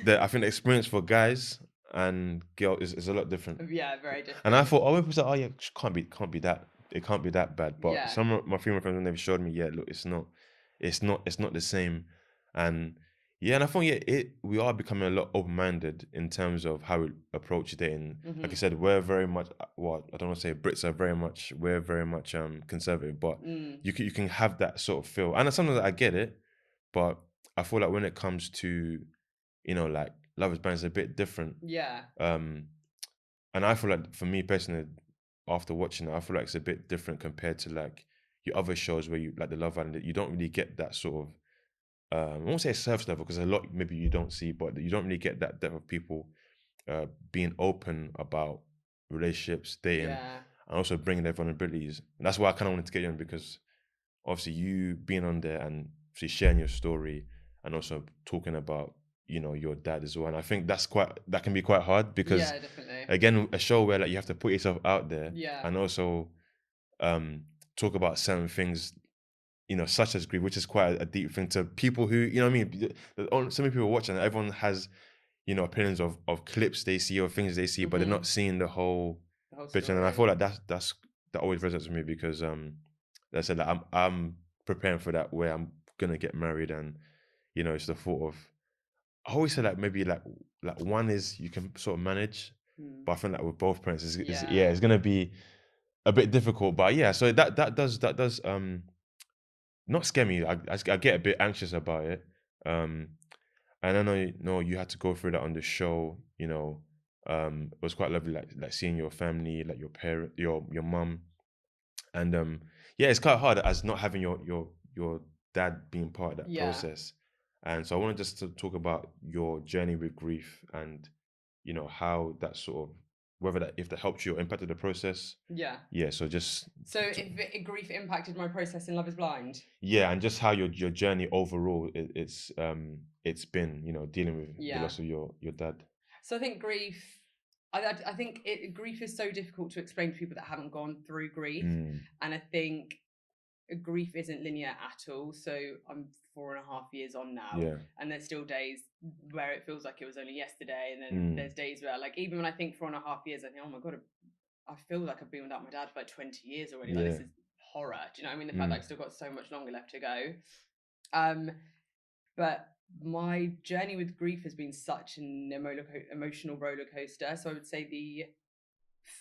I think the experience for guys and girls is a lot different. Yeah, very And I different. thought, oh, it was like, oh yeah, it can't be that bad. But Yeah, some of my female friends when they've showed me, yeah, look, it's not the same. And yeah, and I thought, yeah, we are becoming a lot open-minded in terms of how we approach dating. Like I hmm said, we're very much, well, I don't want to say Brits are we're very much conservative, but mm, you can have that sort of feel. And sometimes I get it, but I feel like when it comes to, like Love is Blind is a bit different. yeah, Um, and I feel like for me personally, after watching it, I feel like it's a bit different compared to like your other shows where you like the Love Island. That you don't really get that sort of I won't say surface level because a lot maybe you don't see, but you don't really get that depth of people being open about relationships, dating, yeah, and also bringing their vulnerabilities. And that's why I kind of wanted to get you on because obviously you being on there and obviously sharing your story and also talking about your dad as well. And I think that can be quite hard because yeah, definitely. again a show where like you have to put yourself out there Yeah, and also um talk about certain things such as grief, which is quite a deep thing to people who what I mean. So many people watching, everyone has opinions of clips they see or things they see, but they're not hmm seeing the whole the whole picture. And I feel story. like that always resonates with me because like I said, like, I'm preparing for that where I'm gonna get married, and it's the thought of I always say like maybe like one is you can sort of manage, Mm. but I think like with both parents is yeah, Yeah, it's gonna be a bit difficult. But yeah, so that does not scare me. I get a bit anxious about it. Um, and I know you had to go through that on the show. It was quite lovely, like seeing your family, like your parent, your mum, and yeah, it's quite hard as not having your dad being part of that yeah, process. And so I wanted just to talk about your journey with grief and how that sort of whether that if that helped you or impacted the process. yeah. Yeah, so just So if grief impacted my process in Love is Blind? yeah, and just how your journey overall it's been dealing with the Yeah. loss of your dad. So I think grief, I think grief is so difficult to explain to people that haven't gone through grief. Mm, And I think grief isn't linear at all. So I'm 4.5 years on now, yeah. and there's still days where it feels like it was only yesterday. And then Mm, there's days where, like, even when I think 4.5 years, I think, oh my God, I feel like I've been without my dad for like 20 years already. Like, this yeah. is horror. Do you know what I mean? The fact that Mm, I've still got so much longer left to go. Um, but my journey with grief has been such an emotional roller coaster. So I would say the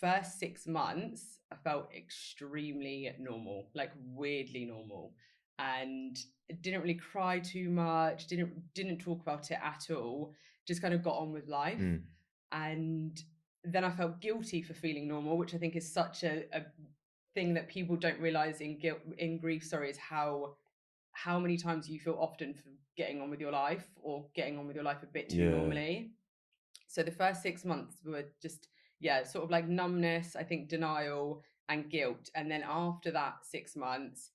first 6 months, I felt extremely normal, like weirdly normal, and didn't really cry too much. Didn't talk about it at all. Just kind of got on with life, mm, and then I felt guilty for feeling normal, which I think is such a thing that people don't realize in grief. Sorry, is how many times you feel often for getting on with your life or getting on with your life a bit too yeah. normally. So the first 6 months were just, yeah, sort of like numbness, I think denial and guilt. And then after that 6 months,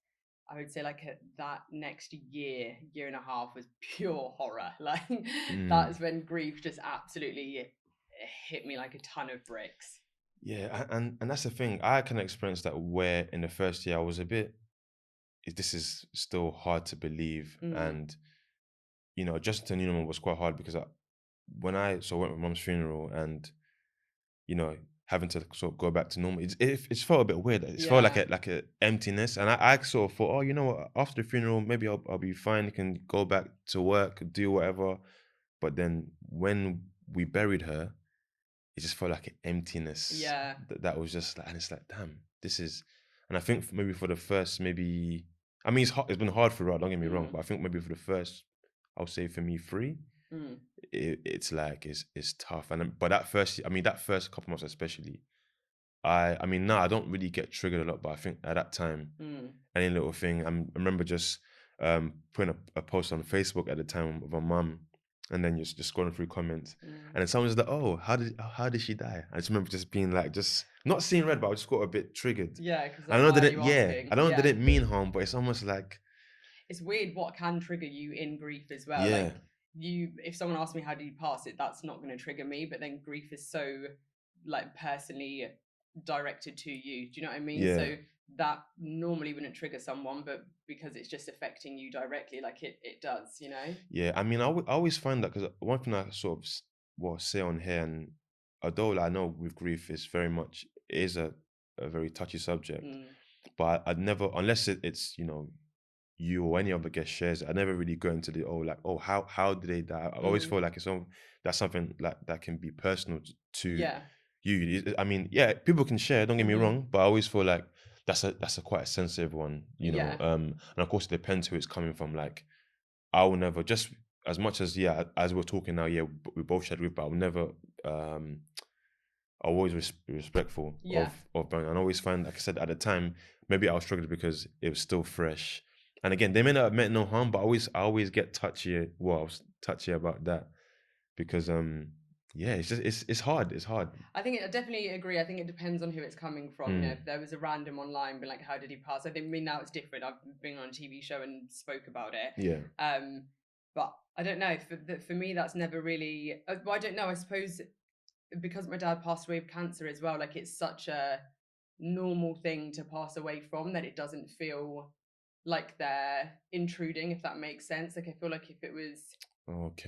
I would say like that next year and a half was pure horror. Like Mm, that's when grief just absolutely hit me like a ton of bricks. yeah, and that's the thing. I can experience that where in the first year I was a bit. This is still hard to believe, Mm, and just to was quite hard because when I went to my mum's funeral and you know, having to sort of go back to normal. It's felt a bit weird. It's felt yeah. like a emptiness, and I sort of thought, oh, you know what? After the funeral, maybe I'll be fine. Can go back to work, do whatever. But then when we buried her, it just felt like an emptiness Yeah. that was just like, and it's like, damn, this is. And I think maybe for the first, maybe I mean, it's been hard for her. Don't get me wrong, Mm, but I think maybe for the first, I'll say for me, three mm, it's like it's tough. And but I mean that first couple months especially, I mean now I don't really get triggered a lot, but I think at that time mm, any little thing I remember just putting a post on Facebook at the time with my mum, and then just scrolling through comments, mm. and then someone was like, oh, how did she die? I just remember just being like, just not seeing red, but I just got a bit triggered. Yeah, because I like, know why that are it you yeah, I asking? don't that Yeah. it mean harm, but it's almost like It's weird what can trigger you in grief as well. yeah, Like, if someone asks me how do you pass it, that's not going to trigger me. But then grief is so like personally directed to you. Do you know what I mean? Yeah. So that normally wouldn't trigger someone, but because it's just affecting you directly, like it does, you know? Yeah, I mean, I always find that because one thing I sort of well say on here, and although like, I know with grief is very much it is a very touchy subject, Mm, but I'd never unless it's you or any other guest shares it, I never really go into the like how did they die. I always mm, feel like that's something like that can be personal to yeah. you. I mean, yeah, people can share. Don't get me Hmm. wrong, but I always feel like that's a quite a sensitive one, Yeah. and of course it depends who it's coming from. Like I will never just as much as as we're talking now, yeah, we both shared with, but I'll never um I'm always respectful Yeah. of Burn. And I always find, like I said at the time, maybe I was struggling because it was still fresh. And again, they may not have meant no harm, but I always get touchy. Well, I was touchy about that because yeah, it's just it's hard. It's hard. I definitely agree. I think it depends on who it's coming from. You know, Mm, if there was a random online being like, "How did he pass?" I think, I mean, now it's different. I've been on a TV show and spoke about it. yeah. But I don't know. For me, that's never really. Well, I don't know. I suppose because my dad passed away of cancer as well. Like it's such a normal thing to pass away from that it doesn't feel like they're intruding. If that makes sense. Like I feel like if it was,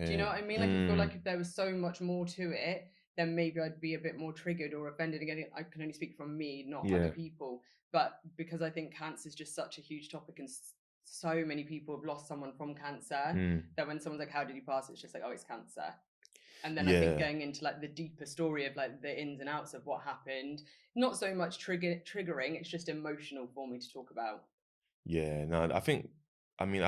do you know Okay. what I mean? Like I feel Mm, like if there was so much more to it, then maybe I'd be a bit more triggered or offended. Again, I can only speak from me, not other yeah. people. But because I think cancer is just such a huge topic and so many people have lost someone from cancer, Mm, that when someone's like, "How did you pass?" It's just like, "Oh, it's cancer." And then I think yeah. going into like the deeper story of like the ins and outs of what happened, not so much triggering, it's just emotional for me to talk about. Yeah, no, I mean,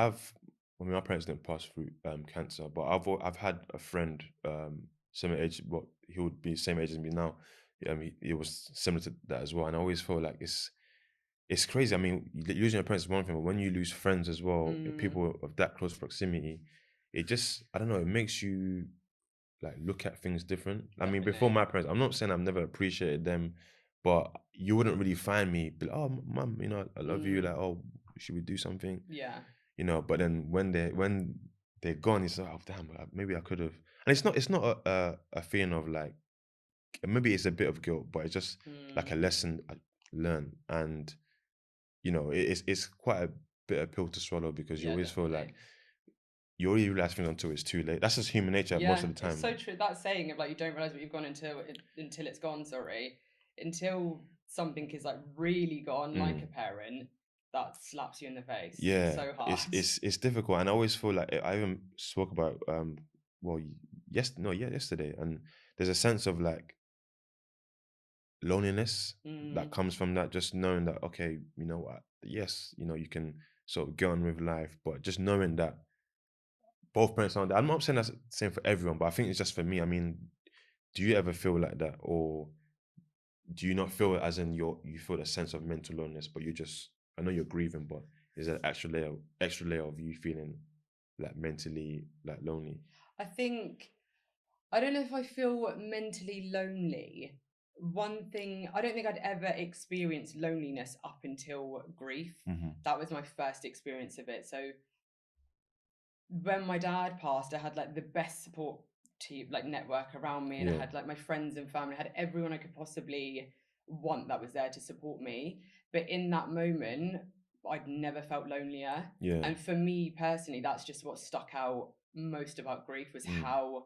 my parents didn't pass through cancer, but I've had a friend similar age. What he would be same age as me now. He was similar to that as well, and I always feel like it's crazy. I mean, losing your parents is one thing, but when you lose friends as well, Mm, people of that close proximity, it just I don't know. It makes you like look at things different. I mean, before definitely. my parents, I'm not saying I've never appreciated them, but you wouldn't really find me be like, oh, mum, I love you. Mm, Like, oh, should we do something? yeah. But then when they're gone, it's like, oh damn, maybe I could have. And it's not a feeling of like maybe it's a bit of guilt, but it's just like a Mm, lesson I learned, and it's quite a bitter pill to swallow because you yeah, always feel like definitely. you already realize things until it's too late. That's just human nature most Yeah, of the it's so time. true. That saying of like you don't realize what you've gone until it's gone. Sorry, until something is like really gone, like a Mm. parent, that slaps you in the face Yeah, so it's hard. it's it's difficult, and I always feel like I even spoke about well, yesterday, and there's a sense of like loneliness that Mm, comes from that, just knowing that okay, you know what, yes, you can sort of get on with life, but just knowing that both parents aren't there. I'm not saying that's the same for everyone, but I think it's just for me. I mean, do you ever feel like that, or do you not feel it as in you feel a sense of mental loneliness, but you just I know you're grieving, but is there an extra layer of you feeling like mentally like lonely? I think I don't know if I feel mentally lonely. One thing, I don't think I'd ever experienced loneliness up until grief. Hmm. That was my first experience of it. So when my dad passed, I had like the best support team, like network around me, and I Yeah, had like my friends and family, I had everyone I could possibly want that was there to support me. But in that moment, I'd never felt lonelier. yeah, And for me personally, that's just what stuck out most about grief was mm, how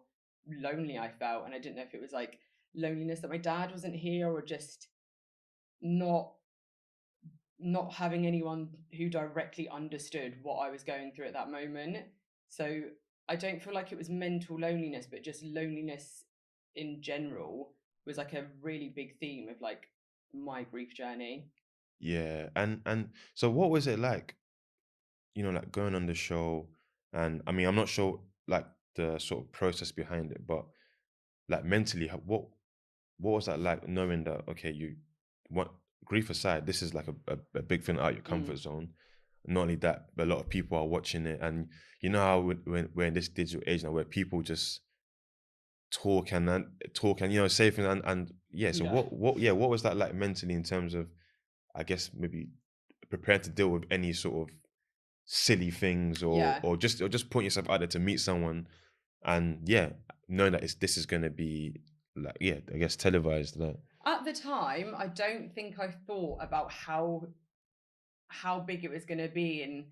lonely I felt. And I didn't know if it was like loneliness that my dad wasn't here or just not not having anyone who directly understood what I was going through at that moment. So I don't feel like it was mental loneliness, but just loneliness in general was like a really big theme of like my grief journey. yeah. And so, what was it like? Like going on the show, and I mean, I'm not sure like the sort of process behind it, but like mentally, what was that like knowing that okay, you what grief aside, this is like a big thing out of your Mm, comfort zone. Not only that, but a lot of people are watching it, and you know how when we're in this digital age now, where people just talk and say things and yeah. So yeah. what was that like mentally in terms of I guess maybe prepared to deal with any sort of silly things or Yeah. or just putting yourself out there to meet someone and yeah, knowing that this is gonna be like yeah, I guess televised that. At the time, I don't think I thought about how big it was going to be, and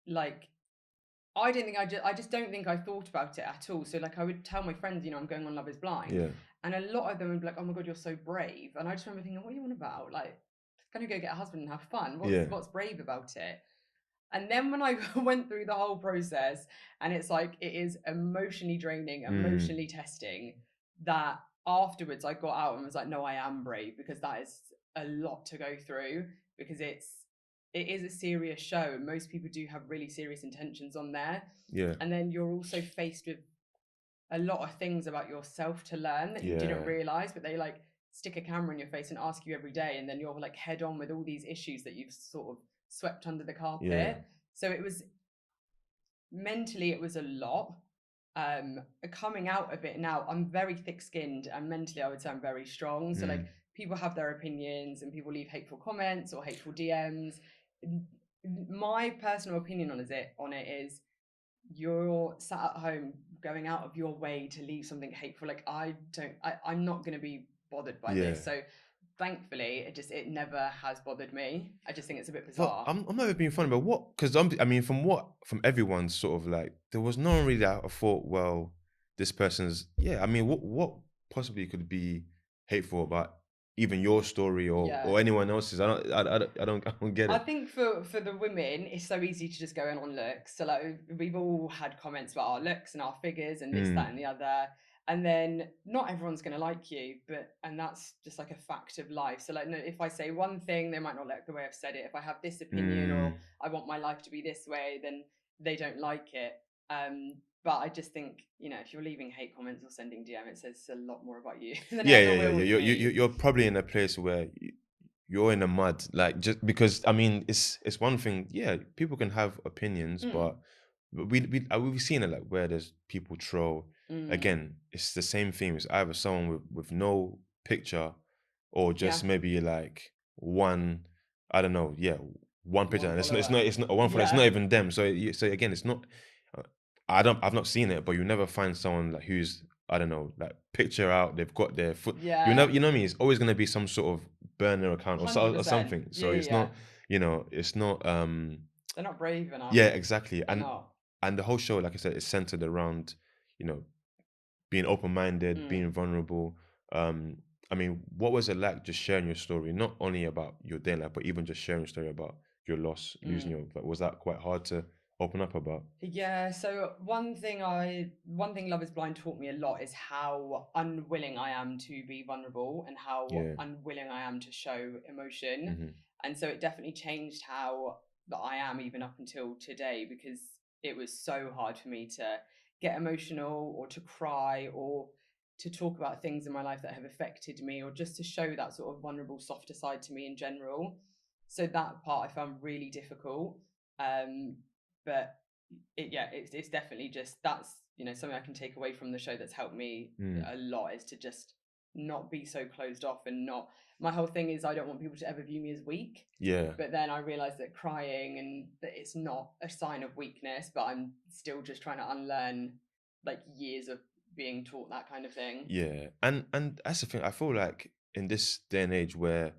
like I just don't think I thought about it at all. So like I would tell my friends, I'm going on Love Is Blind, Yeah, and a lot of them would be like, "Oh my god, you're so brave." And I just remember thinking, "What are you on about? Like, gonna go get a husband and have fun. yeah, What's brave about it?" And then when I went through the whole process, and it's like it is emotionally draining, mm, emotionally testing, that afterwards I got out and was like, no, I am brave, because that is a lot to go through, because it is a serious show, and most people do have really serious intentions on there. yeah, And then you're also faced with a lot of things about yourself to learn that you didn't yeah, realize, but they like stick a camera in your face and ask you every day, and then you're like head on with all these issues that you've sort of swept under the yeah. carpet. So it was mentally, it was a lot. Coming out of it now, I'm very thick-skinned, and mentally I would say I'm very strong. So like Mm, people have their opinions and people leave hateful comments or hateful DMs. My personal opinion on it is, you're sat at home going out of your way to leave something hateful. Like I'm not going to be bothered by yeah. this. So thankfully it never has bothered me. I just think it's a bit But bizarre. I'm not even being funny, but what? Because I mean, from everyone's sort of like, there was no one really that I thought, well, this person's, yeah. I mean, what possibly could be hateful about even your story Yeah. or anyone else's? I don't get I it. think for the women, it's so easy to just go in on looks. So like we've all had comments about our looks and our figures and this, that, Mm, and the other. And then not everyone's gonna like you, and that's just like a fact of life. So like, no, if I say one thing, they might not like the way I've said it. If I have this opinion, or mm, I want my life to be this way, then they don't like it. But I just think, if you're leaving hate comments or sending DM, it says a lot more about you than it yeah, ever yeah, yeah, will yeah. with me. You're probably in a place where you're in the mud, like just because I mean, it's one thing. Yeah, people can have opinions, Mm, but we've seen it like where there's people troll. mm, Again, it's the same theme. It's either someone with no picture, or just yeah, maybe like one, I don't know, yeah, one picture, one and follower. it's not one for it's not Yeah. even them. So so again, it's not. uh, I've not seen it, but you never find someone like who's, I don't know, like picture out. They've got their foot. You know, Yeah, you know what I mean. It's always going to be some sort of burner account or 100%. something. Yeah, So yeah, it's yeah. not, it's not. They're not brave enough. Yeah, exactly. They're not. And the whole show, like I said, is centered around, you know, being open-minded, being Mm, vulnerable. Um, I mean, what was it like just sharing your story, not only about your day life, but even just sharing your story about your loss, losing mm. your, like, was that quite hard to open up about? Yeah, so one thing Love Is Blind taught me a lot is how unwilling I am to be vulnerable, and how Yeah. unwilling I am to show emotion. Hmm. And so it definitely changed how that I am even up until today, because it was so hard for me to get emotional, or to cry, or to talk about things in my life that have affected me, or just to show that sort of vulnerable, softer side to me in general. So that part I found really difficult. Um, but it's definitely just, that's something I can take away from the show that's helped me Mm. a lot, is to just not be so closed off, and not, my whole thing is I don't want people to ever view me as weak. Yeah. But then I realized that crying, and that it's not a sign of weakness, but I'm still just trying to unlearn like years of being taught that kind of thing. Yeah. And that's the thing. I feel like in this day and age where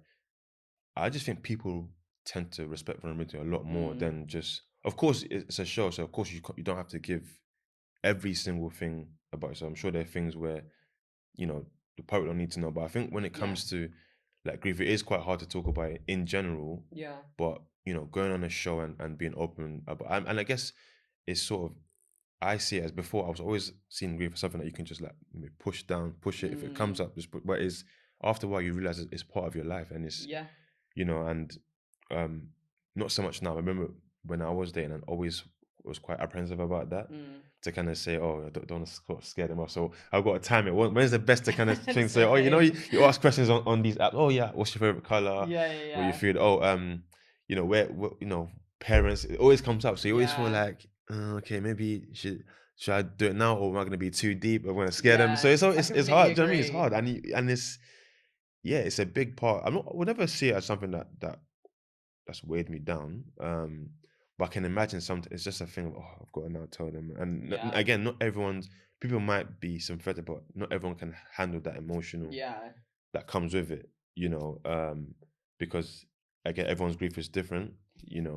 I just think people tend to respect vulnerability a lot more Mm, than just. Of course, it's a show, so of course you don't have to give every single thing about yourself. I'm sure there are things where the public don't need to know, but I think when it yeah, comes to like grief, it is quite hard to talk about it in general. yeah, But going on a show and being open about, and I guess it's sort of, I see it as, before I was always seeing grief as something that you can just like maybe push down, push it. If it comes mm, up, just but it's after a while you realize it's part of your life, and it's yeah, and um, not so much now. I remember when I was dating, and always was quite apprehensive about that. mm. To kind of say, oh, I don't want to scare them off. So I've got to time it. When's the best to kind of thing? Say, oh, Same. you ask questions on these apps. Oh yeah, what's your favorite color? Yeah, yeah, What you yeah, feel? Oh, where, parents. It always comes up. So you always feel yeah, like, okay, maybe should I do it now, or am I going to be too deep? I'm going to scare them. So yeah. I it's completely hard. Do you know what I mean? It's agree. hard, and it's, yeah, it's a big part. I would never see it as something that's weighed me down. But I can imagine something. It's just a thing of, oh, I've got to now tell them. And Yeah, again, not everyone's, people might be sympathetic, but not everyone can handle that emotional yeah. that comes with it, because again, everyone's grief is different,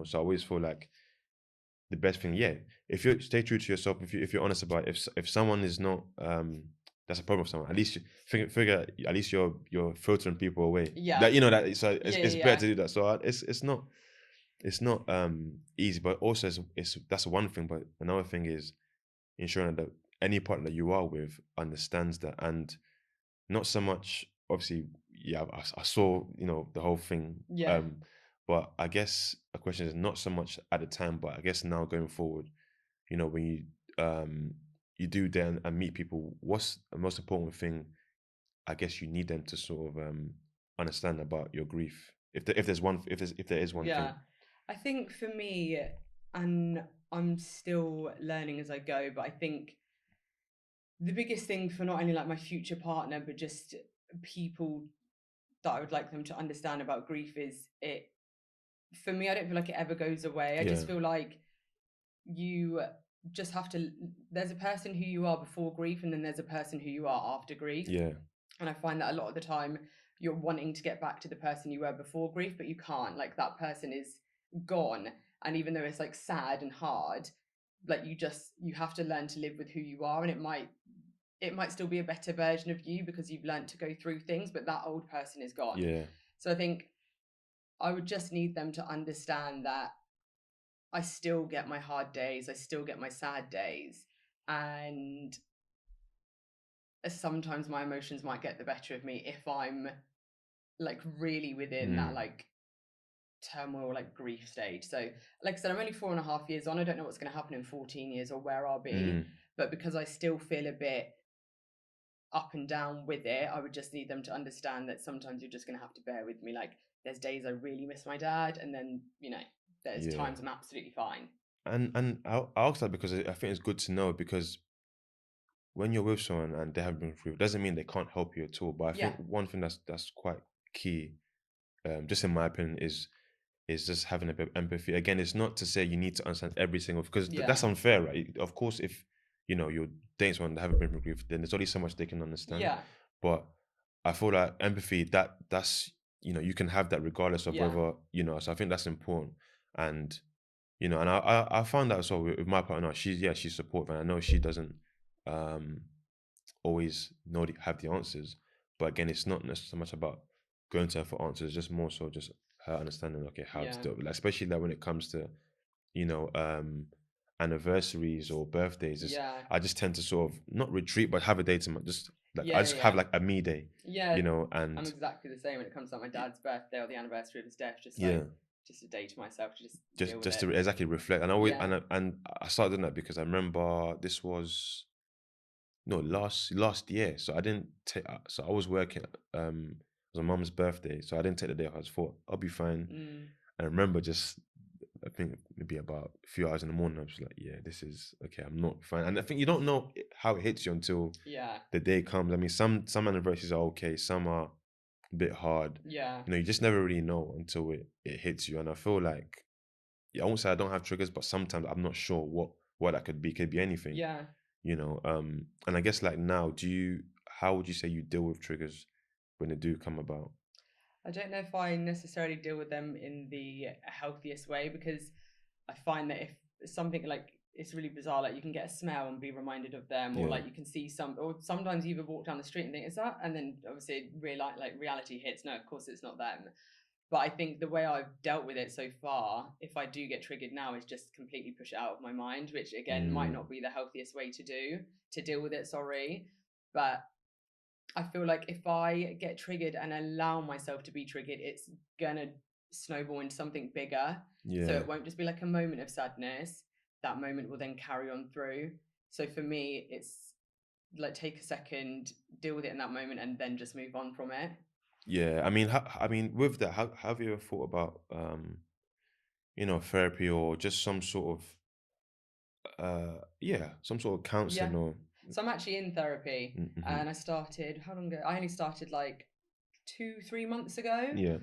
so I always feel like the best thing, yeah, if you stay true to yourself, if you're honest about it, if someone is not, that's a problem with someone, at least you figure at least you're filtering people away. Yeah. That that so Yeah, it's yeah, better yeah. to do that. So it's not easy, but also it's that's one thing. But another thing is ensuring that any partner that you are with understands that, and not so much obviously, yeah, I saw the whole thing, Yeah. but I guess a question is not so much at the time, but I guess now going forward, when you do then and meet people, what's the most important thing I guess you need them to sort of understand about your grief, if there is one Yeah. thing. I think for me, and I'm still learning as I go, but I think the biggest thing for not only like my future partner, but just people that I would like them to understand about grief is it, for me, I don't feel like it ever goes away. I Yeah, just feel like you just have to, there's a person who you are before grief, and then there's a person who you are after grief. yeah, And I find that a lot of the time you're wanting to get back to the person you were before grief, but you can't. Like that person is gone. And even though it's like sad and hard, like you have to learn to live with who you are. And it might still be a better version of you because you've learned to go through things, but that old person is gone. yeah, So I think I would just need them to understand that I still get my hard days, I still get my sad days, and sometimes my emotions might get the better of me if I'm like really within that mm, like turmoil, like grief stage. So, like I said, I'm only 4.5 years on. I don't know what's going to happen in 14 years or where I'll be, mm, but because I still feel a bit up and down with it, I would just need them to understand that sometimes you're just going to have to bear with me. Like, there's days I really miss my dad, and then, there's yeah. times I'm absolutely fine. And I ask that because I think it's good to know, because when you're with someone and they have been through, it doesn't mean they can't help you at all. But I Yeah, think one thing that's quite key, just in my opinion, is just having a bit of empathy. Again, it's not to say you need to understand every single, because yeah, that's unfair, right? Of course, if you're dating someone that haven't been through grief, then there's only so much they can understand. yeah, But I feel like empathy, that's you can have that regardless of yeah, whether So I think that's important, and and I found that as well with my partner. She's supportive, and I know she doesn't um always have the answers. But again, it's not necessarily so much about going to her for answers, just more so just her understanding, okay, how to yeah, do it. Like, especially like when it comes to, you know, um, anniversaries or birthdays. yeah, I just tend to sort of not retreat, but have a day to just like I yeah, just have yeah. like a me day, Yeah, I'm and exactly the same when it comes to like my dad's birthday or the anniversary of his death. Just like yeah, just a day to myself to just deal with just it. to exactly reflect. And I always Yeah. and I started doing that because I remember this was no, last year. So I didn't take. So I was working. It was my mum's birthday, so I didn't take the day off. I just thought I'll be fine. Mm, And I remember just, I think maybe about a few hours in the morning, I was like, yeah, this is okay. I'm not fine. And I think you don't know how it hits you until yeah. the day comes. I mean, some anniversaries are okay, some are a bit hard. Yeah. You just never really know until it hits you. And I feel like, yeah, I won't say I don't have triggers, but sometimes I'm not sure what that could be. Could be anything, Yeah. and I guess like now, how would you say you deal with triggers when they do come about? I don't know if I necessarily deal with them in the healthiest way because I find that if something like it's really bizarre, like you can get a smell and be reminded of them, or Yeah. like you can see or sometimes you even walk down the street and think, is that? And then obviously reality hits. No, of course it's not them. But I think the way I've dealt with it so far, if I do get triggered now, is just completely push it out of my mind, which again might Mm, not be the healthiest way to deal with it. Sorry, but I feel like if I get triggered and allow myself to be triggered, it's gonna snowball into something bigger. So yeah. it won't just be like a moment of sadness. That moment will then carry on through. So for me, it's like take a second, deal with it in that moment, and then just move on from it. Yeah. I mean, with that, have you ever thought about therapy, or just some sort of yeah, some sort of Yeah. counseling, or So I'm actually in therapy, mm-hmm. and I started how long ago? I only started like 2, 3 months ago. Yeah,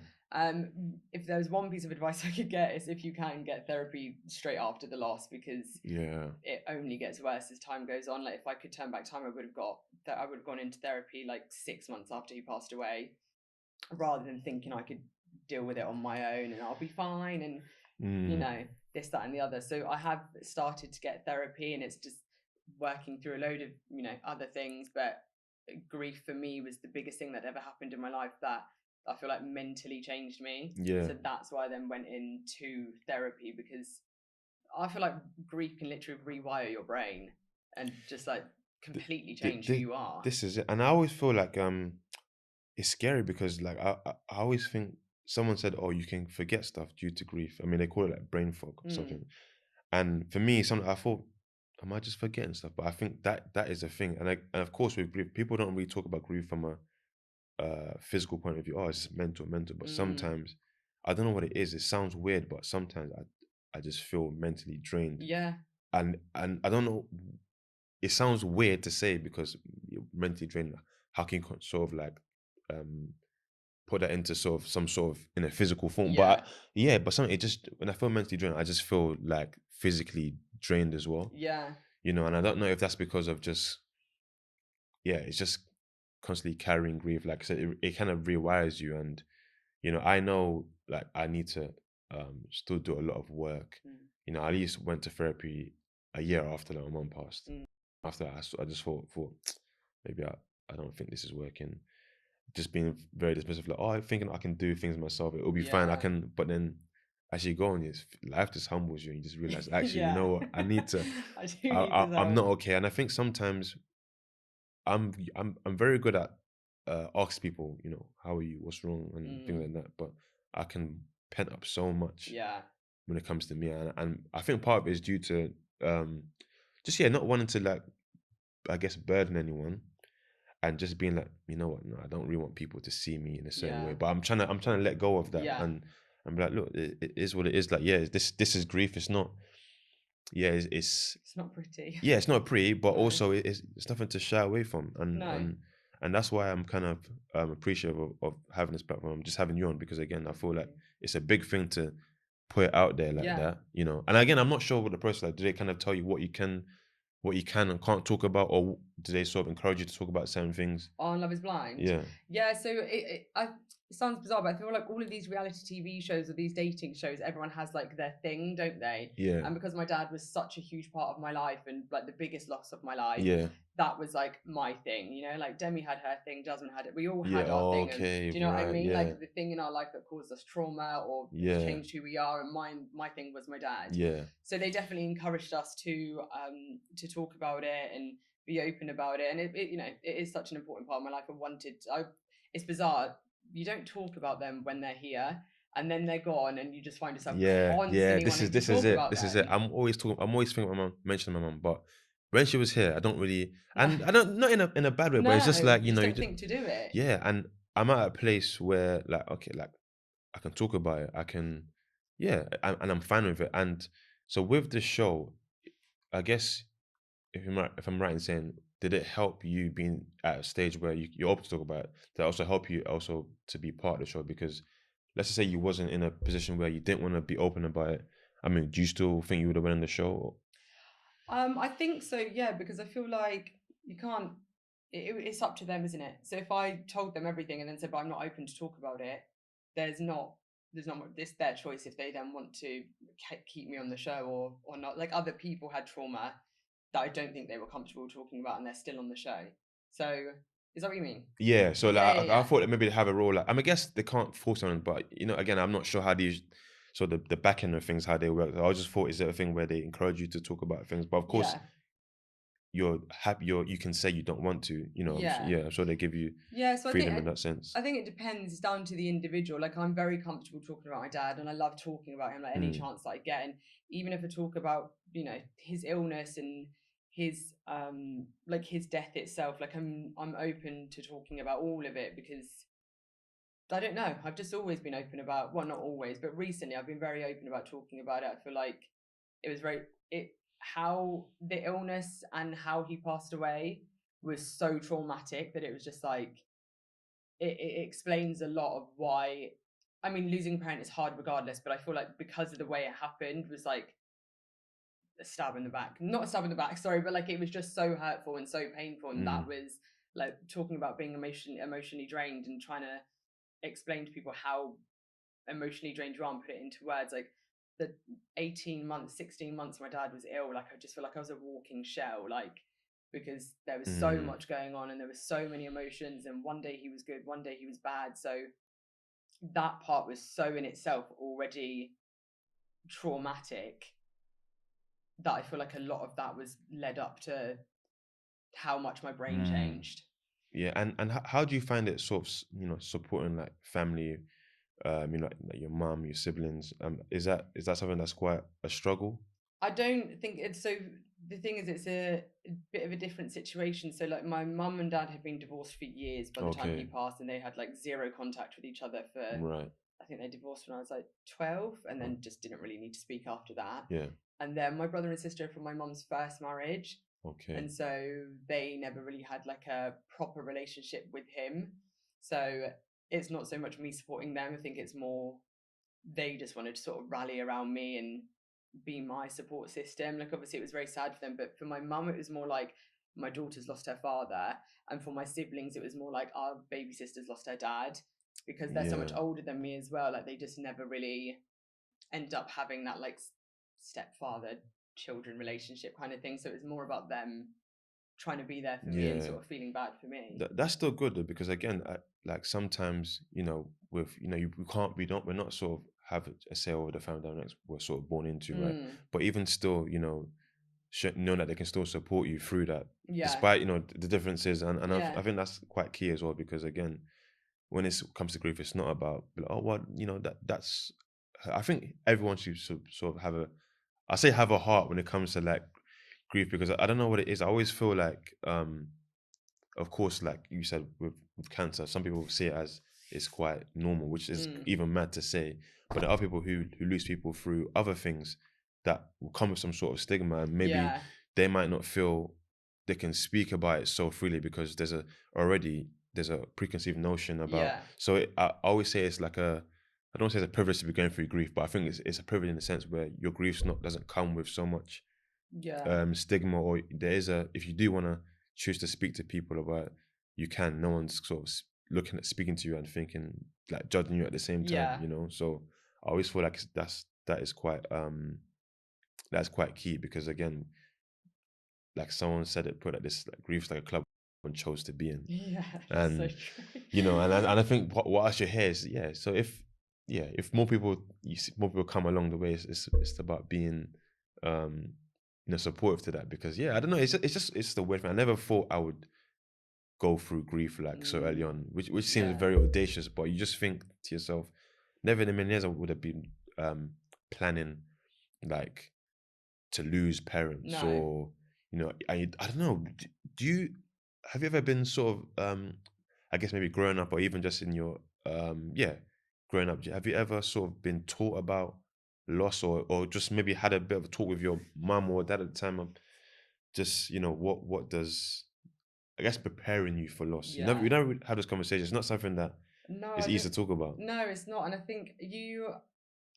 If there's one piece of advice I could get is if you can get therapy straight after the loss because yeah, it only gets worse as time goes on. Like if I could turn back time, I would have got that I would have gone into therapy like 6 months after he passed away, rather than thinking I could deal with it on my own and I'll be fine and Mm. this, that, and the other. So I have started to get therapy, and it's just working through a load of other things. But grief for me was the biggest thing that ever happened in my life that I feel like mentally changed me. Yeah. So that's why I then went into therapy, because I feel like grief can literally rewire your brain and just like completely change who you are. This is it, and I always feel like it's scary because like I always think someone said, "Oh, you can forget stuff due to grief." I mean, they call it like brain fog or Mm, something. And for me, something I thought, am I just forgetting stuff? But I think that is a thing, and of course with grief, people don't really talk about grief from a physical point of view. Oh, it's mental. But mm, sometimes I don't know what it is. It sounds weird, but sometimes I just feel mentally drained, yeah, and I don't know. It sounds weird to say because you're mentally drained. How can you sort of like um put that into sort of some sort of in a physical form? But yeah, yeah, but something it just when I feel mentally drained, I just feel like physically drained as well. yeah, And I don't know if that's because of just yeah, it's just constantly carrying grief. Like I said, it kind of rewires you, and I know like I need to still do a lot of work. mm, I at least went to therapy a year after like, my mom passed. mm, After that, I just thought maybe I don't think this is working. Just being very dismissive, like, oh, I'm thinking I can do things myself. It'll be fine. I yeah, can, but then as you go on, life just humbles you, and you just realize, actually, you yeah. know what? I need to. I do need this I'm not help. okay, and I think sometimes I'm very good at ask people, how are you? What's wrong? And things Mm, like that. But I can pent up so much yeah, when it comes to me, and I think part of it is due to um, just yeah, not wanting to like I guess burden anyone, and just being like, you know what, no, I don't really want people to see me in a certain way. yeah, But I'm trying to let go of that yeah. and be like, look, it is what it is. Like, yeah, this is grief. It's not. Yeah, it's It's not pretty. yeah, it's not pretty, but No, also it's nothing to shy away from, and no. and and that's why I'm kind of appreciative of having this platform, just having you on, because again, I Thank feel like you. it's a big thing to put it out there like Yeah. that. And again, I'm not sure what the process like. Do they kind of tell you what you can and can't talk about, or do they sort of encourage you to talk about certain things? On Love Is Blind. Yeah, Yeah, so it sounds bizarre, but I feel like all of these reality TV shows or these dating shows, everyone has like their thing, don't they? yeah, And because my dad was such a huge part of my life and like the biggest loss of my life, yeah, that was like my thing, like Demi had her thing, Jasmine had it. We all yeah. had our thing. And Okay, do you know what I right. mean? Yeah, Like the thing in our life that caused us trauma or yeah, changed who we are. And my thing was my dad. yeah, So they definitely encouraged us to talk about it and be open about it. And it is such an important part of my life. It's bizarre. You don't talk about them when they're here, and then they're gone, and you just find yourself yeah. constantly This is wanting to this is talk it. about This is it. them. I'm always thinking about my mom, mentioning my mom, but when she was here, I don't really, No, and I don't not in a bad way, but it's just no, like you just you don't just think to do it. yeah, and I'm at a place where like okay, like I can talk about it. I can, yeah, and I'm fine with it. And so with the show, I guess if I'm right in saying, did it help you being at a stage where you're open to talk about it? Did it also help you also to be part of the show? Because let's just say you wasn't in a position where you didn't want to be open about it. I mean, do you still think you would have been in the show? I think so, yeah, because I feel like you can't. It's up to them, isn't it? So if I told them everything and then said, "But I'm not open to talk about it," there's not. There's not. It's their choice if they then want to keep me on the show or not. Like other people had trauma that I don't think they were comfortable talking about, and they're still on the show. So is that what you mean? Yeah, so Yeah, like yeah, I yeah, thought that maybe they have a role. Like, I mean, I guess they can't force someone, but again, I'm not sure how these, so the back end of things how they work. I just thought is it a thing where they encourage you to talk about things, but of course yeah, you're happy. You can say you don't want to. yeah. Yeah, I'm sure they give you Yeah, so I think freedom in that sense. I think it depends. It's down to the individual. Like I'm very comfortable talking about my dad, and I love talking about him like any Mm, chance that I get. And even if I talk about his illness and his like his death itself, like I'm open to talking about all of it because I don't know. I've just always been open about, well, not always, but recently I've been very open about talking about it. I feel like it was very it how the illness and how he passed away was so traumatic that it was just like it explains a lot of why. I mean, losing a parent is hard regardless, but I feel like because of the way it happened was like a stab in the back. Not a stab in the back, sorry, but like it was just so hurtful and so painful. And that mm, was like talking about being emotionally drained and trying to explain to people how emotionally drained you are and put it into words. Like the 18 months, 16 months my dad was ill, like I just feel like I was a walking shell, like because there was so Mm, much going on and there were so many emotions, and one day he was good, one day he was bad. So that part was so in itself already traumatic that I feel like a lot of that was led up to how much my brain mm. changed. Yeah, and how do you find it sort of, supporting like family, like your mom, your siblings? Is that something that's quite a struggle? I don't think it's so. The thing is, it's a bit of a different situation. So, like, my mum and dad had been divorced for years by the time he Okay, passed, and they had like zero contact with each other for. right. I think they divorced when I was like 12, and Oh, then just didn't really need to speak after that. yeah. And then my brother and sister are from my mum's first marriage, Okay. and so they never really had like a proper relationship with him. So it's not so much me supporting them. I think it's more they just wanted to sort of rally around me and be my support system. Like obviously it was very sad for them, but for my mum it was more like my daughter's lost her father, and for my siblings it was more like our baby sister's lost her dad, because they're so much Yeah. older than me as well. Like they just never really end up having that like stepfather children relationship kind of thing. So it was more about them trying to be there for me and Yeah. sort of feeling bad for me. That's still good though, because again, like sometimes, with we can't we're not sort of have a say over the family dynamics we're sort of born into, right? Mm, But even still, know that they can still support you through that, yeah, despite the differences, and yeah, I think that's quite key as well, because again, when it comes to grief, it's not about like, oh, well, that's. I think everyone should sort of I say have a heart when it comes to like grief, because I don't know what it is. I always feel like of course, like you said, with cancer, some people see it as it's quite normal, which is mm, even mad to say. But there are people who lose people through other things that will come with some sort of stigma, and maybe yeah, they might not feel they can speak about it so freely because there's a preconceived notion about. yeah, So I always say it's like I don't say it's a privilege to be going through grief, but I think it's a privilege in the sense where your grief's not doesn't come with so much yeah, stigma, or there is if you do want to choose to speak to people about it, you can. No one's sort of looking at speaking to you and thinking like judging you at the same time, yeah, so I always feel like that is quite that's quite key, because again, like someone said it, put like this, like grief's like a club one chose to be in. yeah. That's so And true. and I think what I should hear is, yeah, so if more people, more people come along the way, it's about being um supportive to that, because yeah, I don't know, it's the weird thing. I never thought I would go through grief like so early Mm, on, which seems yeah, very audacious, but you just think to yourself, never in a million years I would have been planning like to lose parents, no, or I don't know. Do you have you ever been sort of I guess maybe growing up, or even just in your yeah, growing up, have you ever sort of been taught about loss, or just maybe had a bit of a talk with your mum or dad at the time of just what does, I guess, preparing you for loss? You yeah. never really had this conversation. It's not something that No, is I easy don't. to talk about. No, it's not. And I think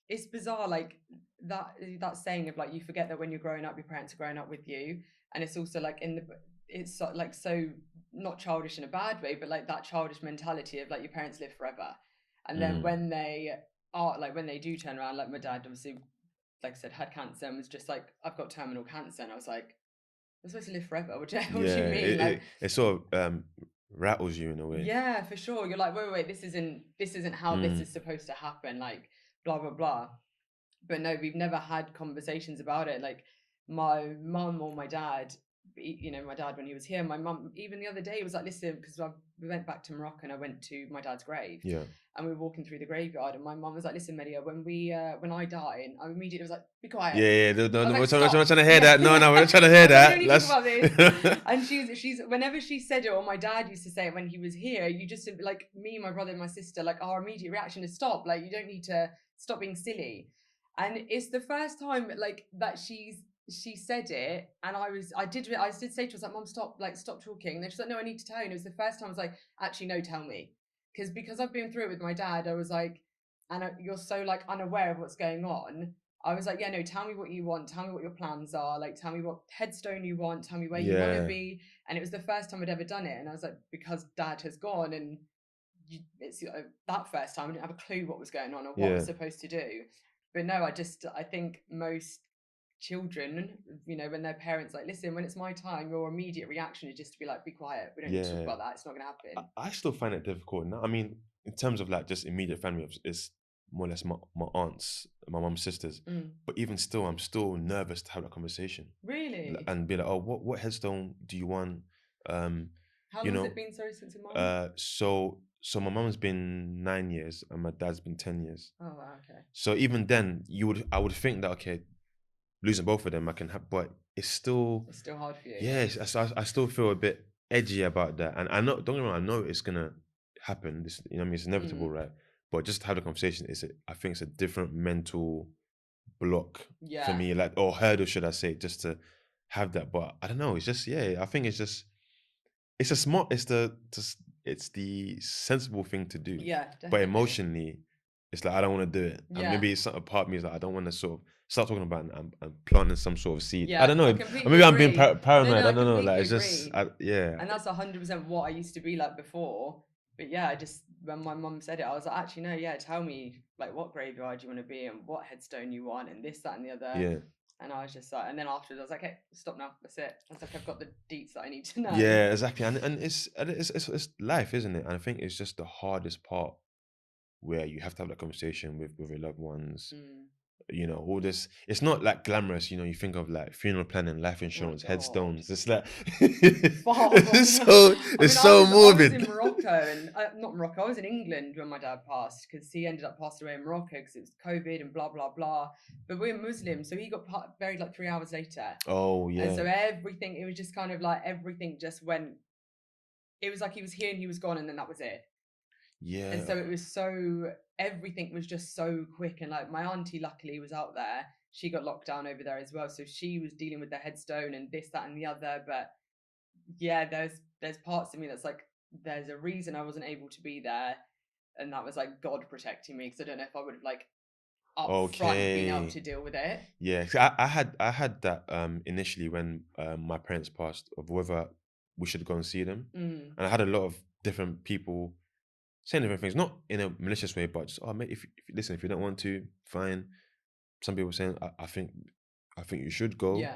it's bizarre, like that saying of like you forget that when you're growing up, your parents are growing up with you, and it's also like it's like so not childish in a bad way, but like that childish mentality of like your parents live forever, and then Mm, when they are like when they do turn around, like my dad obviously, like I said, had cancer and was just like, I've got terminal cancer, and I was like, I'm supposed to live forever. What do you yeah, mean? Like, it sort of rattles you in a way. yeah, for sure. You're like, wait, this isn't how this Mm, is supposed to happen. Like, blah blah blah. But no, we've never had conversations about it. Like my mum or my dad, my dad when he was here, my mum even the other day was like, listen, because we went back to Morocco and I went to my dad's grave, yeah. and we were walking through the graveyard, and my mum was like, listen, Maria, when I die, and I immediately was like, be quiet. Yeah, yeah. No, no, I was no, like, we're not stop. trying to hear Yeah, that. No, yeah. no, we're not trying to hear I was like, we don't that. need to talk Let's. about this. And she's whenever she said it, or my dad used to say it when he was here, you just like me, my brother, and my sister, like our immediate reaction is stop. Like you don't need to stop being silly. And it's the first time like that she said it, and I did say to her, I was like, Mom, stop talking. And then she's like, no, I need to tell you. And it was the first time I was like, actually, no, tell me, because I've been through it with my dad. I was like, and you're so like unaware of what's going on. I was like, yeah, no, tell me what you want. Tell me what your plans are. Like, tell me what headstone you want. Tell me where you want to Yeah, be. And it was the first time I'd ever done it. And I was like, because dad has gone and it's that first time I didn't have a clue what was going on or what I was yeah, supposed to do. But no, I think most children, when their parents like, listen, when it's my time, your immediate reaction is just to be like, be quiet. We don't need to talk yeah. about that. It's not going to happen. I still find it difficult now. I mean, in terms of like just immediate family, it's more or less my aunts, my mum's sisters. Mm. But even still, I'm still nervous to have that conversation Really? and be like, oh, what headstone do you want? Um, How you long has it know, been, sorry, since your mum? so my mum's been 9 years and my dad's been 10 years. Oh, wow, okay. So even then, I would think that okay, losing both of them, I can have, but it's still, It's still hard for you. yes, I still feel a bit edgy about that. And I know, don't get me wrong, I know it's gonna happen. This, you know, what I mean, it's inevitable, Mm. right? But just to have the conversation I think it's a different mental block for Yeah. me, like, or hurdle, should I say, just to have that. But I don't know. It's just, yeah, I think it's just, it's a smart, it's the sensible thing to do. Yeah, But definitely. emotionally, it's like I don't want to do it. And Yeah. maybe a part of me is like I don't want to sort of start talking about it and planting some sort of seed. I Yeah. don't I know. Or completely maybe I'm being agree. No, paranoid. no, I I don't know. Like completely it's just, agree. yeah, And that's 100% what I used to be like before. But yeah, I just, when my mum said it, I was like, actually, no, yeah, tell me, like, what graveyard you want to be and what headstone you want and this, that, and the other. yeah, And I was just like, and then afterwards, I was like, okay, stop now. That's it. I was like, I've got the deets that I need to know. yeah, exactly. And it's life, isn't it? And I think it's just the hardest part where you have to have that conversation with your loved ones. Mm. You know, all this, it's not like glamorous. You know, you think of like funeral planning, life Oh my insurance, God. headstones. It's like Far from it's that. so I it's mean, so I was in morbid. Morocco and not Morocco. I was in England when my dad passed because he ended up passing away in Morocco because it was COVID and blah blah blah. But we're Muslim, so he got buried like 3 hours later, Oh and so yeah, everything it was just kind of like everything just went. It was like he was here and he was gone, and then that was it. And yeah. so it was so everything was just so quick. And like my auntie, luckily, was out there. She got locked down over there as well, so she was dealing with the headstone and this, that, and the other. But yeah, there's parts of me that's like, there's a reason I wasn't able to be there, and that was like God protecting me because I don't know if I would have like up front been able Okay. to deal with it. Yeah, 'cause I had that initially when my parents passed, of whether we should go and see them, Mm, and I had a lot of different people saying different things, not in a malicious way, but just, oh mate, if listen, if you don't want to, fine. Some people saying I think you should go, yeah.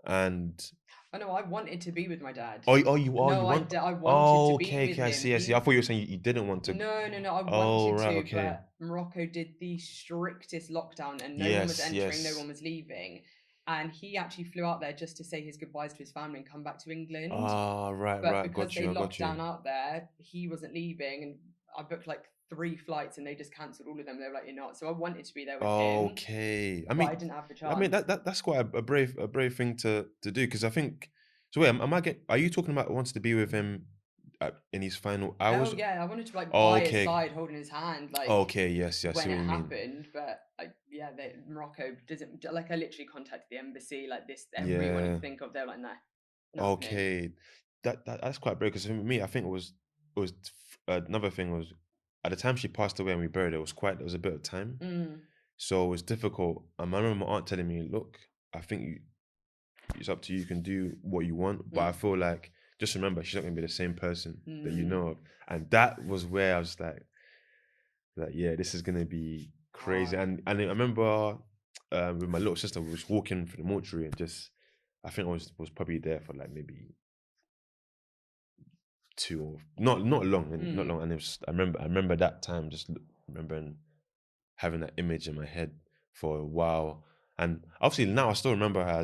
and I know I wanted to be with my dad. oh you No, want, I wanted to oh be with okay, I him. see, I see. I He thought you were saying you didn't want to. No, no, no, I Oh wanted right, to, okay. but Morocco did the strictest lockdown and no one was Yes, entering, no yes. one was leaving. And he actually flew out there just to say his goodbyes to his family and come back to England. Ah, right, But right. because Got they you. I locked got down you. out there, he wasn't leaving. And I booked like 3 flights and they just cancelled all of them. They were like, you're not. So I wanted to be there with him, Okay. but I didn't have the That, chance. that's quite a brave thing to do, because I think. So wait, are you talking about wanting to be with him in his final Oh hours? yeah, I wanted to like Oh, by his okay. side holding his hand, like Okay. Yes. Yeah. I see when what it you mean. happened, but yeah, Morocco doesn't like. I literally contacted the embassy, like this, everyone I Yeah. could think of. They were like, "No, not happening." Okay. That's quite brave, because for me, I think it was another thing was at the time she passed away and we buried her. There was a bit of time, Mm, so it was difficult. I remember my aunt telling me, "Look, I think it's up to you. You can do what you want, but I mm, feel like just remember she's not gonna be the same person that you know mm. of." And that was where I was like, yeah, this is gonna be crazy. Hard. And I remember with my little sister, we was walking through the mortuary and just I think I was probably there for like maybe two or not long and not Mm, long. And it was I remember that time just remembering having that image in my head for a while. And obviously now I still remember her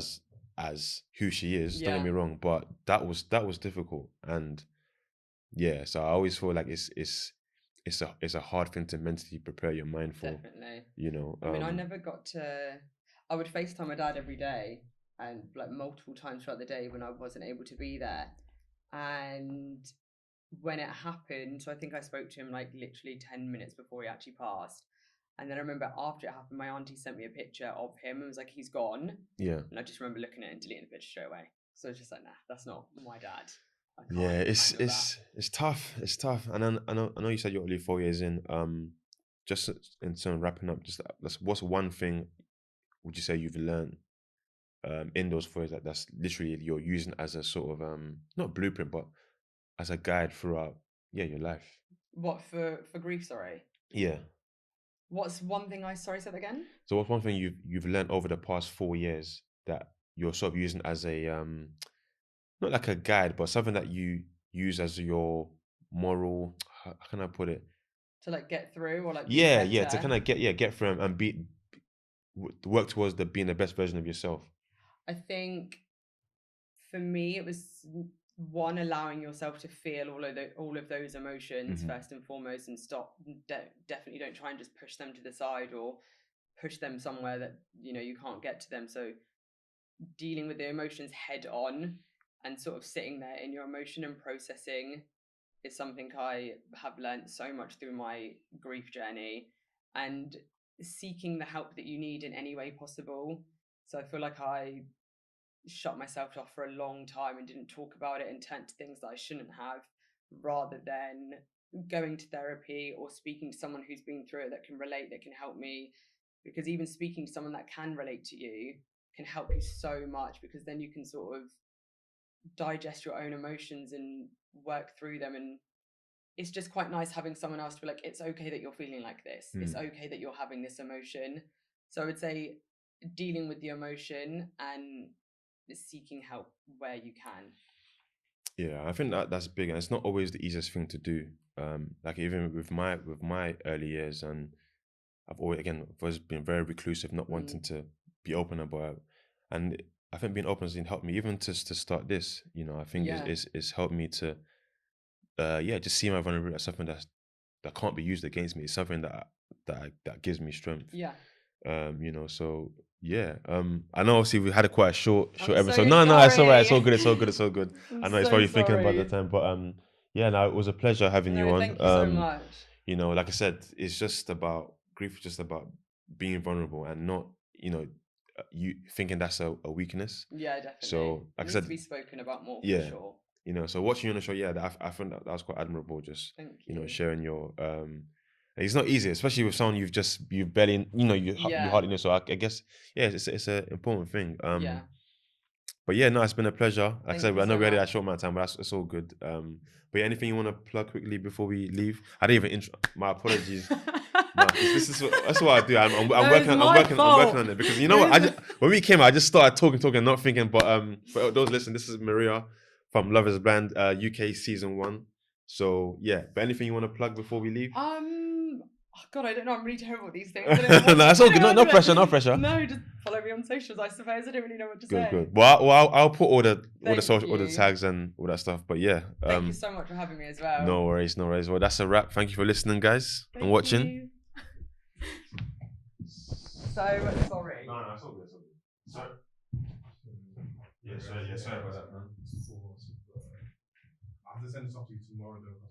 as who she is. Don't get yeah, me wrong, but that was difficult. And yeah, so I always feel like it's a hard thing to mentally prepare your mind for. definitely. You know, I mean, I never got to. I would FaceTime my dad every day and like multiple times throughout the day when I wasn't able to be there. And when it happened, so I think I spoke to him like literally 10 minutes before he actually passed. And then I remember after it happened, my auntie sent me a picture of him and was like, he's gone. yeah, And I just remember looking at it and deleting the picture straight away. So I was just like, nah, that's not my dad. I yeah. can't It's handle that. it's it's tough. It's tough. And then I know you said you're only 4 years in. Just in terms of wrapping up, just what's one thing would you say you've learned in those 4 years that that's literally you're using as a sort of not blueprint, but as a guide throughout, yeah, your life? What for grief? Sorry. Yeah. What's one thing I sorry said again? So what's one thing you've learned over the past 4 years that you're sort of using as a not like a guide, but something that you use as your moral, how can I put it? To like get through or like be Yeah, yeah, to better. kind of get through and be work towards the being the best version of yourself. I think for me it was one, allowing yourself to feel all of those emotions Hmm. first and foremost, and stop. Definitely don't try and just push them to the side or push them somewhere that you can't get to them. So dealing with the emotions head on and sort of sitting there in your emotion and processing is something I have learned so much through my grief journey, and seeking the help that you need in any way possible. So I feel like I shut myself off for a long time and didn't talk about it and turned to things that I shouldn't have, rather than going to therapy or speaking to someone who's been through it that can relate, that can help me. Because even speaking to someone that can relate to you can help you so much, because then you can sort of digest your own emotions and work through them. And it's just quite nice having someone else to be like, it's okay that you're feeling like this. It's Mm. okay that you're having this emotion. So I would say dealing with the emotion and seeking help where you can. Yeah, I think that's big, and it's not always the easiest thing to do. Like even with my early years, and I've always been very reclusive, not wanting Mm. to be open about it. And I think being open has helped me even to start this. I think Yeah, it's helped me to yeah, just see my vulnerability as something that can't be used against me. It's something that gives me strength. yeah. So yeah. I know obviously we had a quite a I'm short episode. so No, it's all right, it's all sorry. good, it's all good, it's all good. I'm I know it's so probably thinking about the sorry. time, but yeah, no, it was a pleasure having you No, on. thank you so much. Like I said, it's just about grief, is just about being vulnerable and not, you thinking that's a weakness. Yeah, definitely. So, It like I needs to said, be spoken about more for yeah, sure. so watching you on the show, yeah, I found that was quite admirable. Just Thank you. sharing your it's not easy, especially with someone you've barely you Yeah, hardly know. So I guess yeah, it's an important thing. yeah. But yeah, no, it's been a pleasure. Like I Thank said, you I know so we had that much. short amount of time, but it's all good. But yeah, anything you want to plug quickly before we leave? I didn't even my apologies. No, this is that's what I do. I'm No, it's working my I'm working fault. on it because you know No, what? When we came, I just started talking, not thinking. But for those listening, this is Maria from Love Is Blind, UK season 1. So yeah, but anything you want to plug before we leave? oh God, I don't know. I'm really terrible at these things. I don't know what No, to it's all say. good. I No don't pressure, no know. pressure. No, just follow me on socials, I suppose. I don't really know what to Good, say. good. Well, I'll put all the Thank social, all the you. tags and all that stuff. But yeah, Thank you so much for having me as well. no worries, no worries. Well, that's a wrap. Thank you for listening, guys, and Thank watching. you. So sorry. No, it's all good. It's all good. Sorry. Yeah, sorry about that, man. I have to send this off to you tomorrow though.